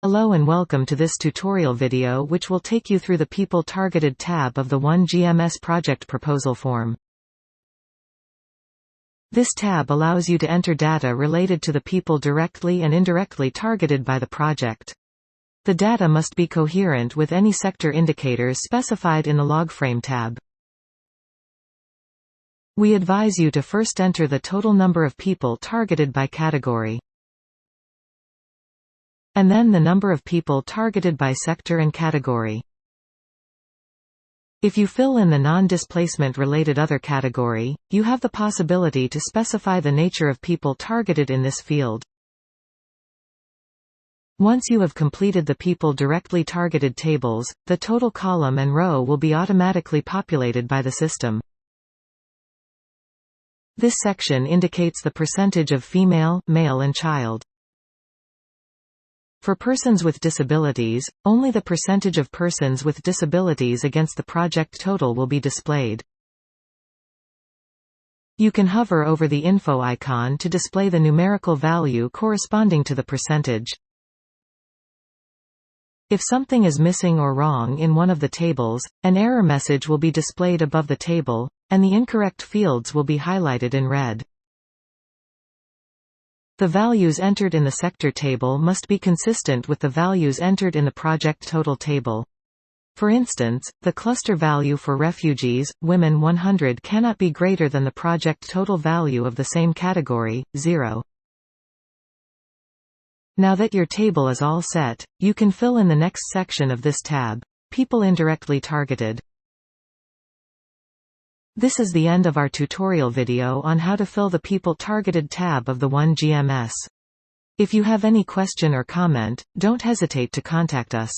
Hello and welcome to this tutorial video which will take you through the People Targeted tab of the OneGMS project proposal form. This tab allows you to enter data related to the people directly and indirectly targeted by the project. The data must be coherent with any sector indicators specified in the Logframe tab. We advise you to first enter the total number of people targeted by category, and then the number of people targeted by sector and category. If you fill in the non-displacement related other category, you have the possibility to specify the nature of people targeted in this field. Once you have completed the people directly targeted tables, the total column and row will be automatically populated by the system. This section indicates the percentage of female, male and child. For persons with disabilities, only the percentage of persons with disabilities against the project total will be displayed. You can hover over the info icon to display the numerical value corresponding to the percentage. If something is missing or wrong in one of the tables, an error message will be displayed above the table, and the incorrect fields will be highlighted in red. The values entered in the sector table must be consistent with the values entered in the project total table. For instance, the cluster value for refugees, women 100 cannot be greater than the project total value of the same category, 0. Now that your table is all set, you can fill in the next section of this tab, People Indirectly Targeted. This is the end of our tutorial video on how to fill the People Targeted tab of the OneGMS. If you have any question or comment, don't hesitate to contact us.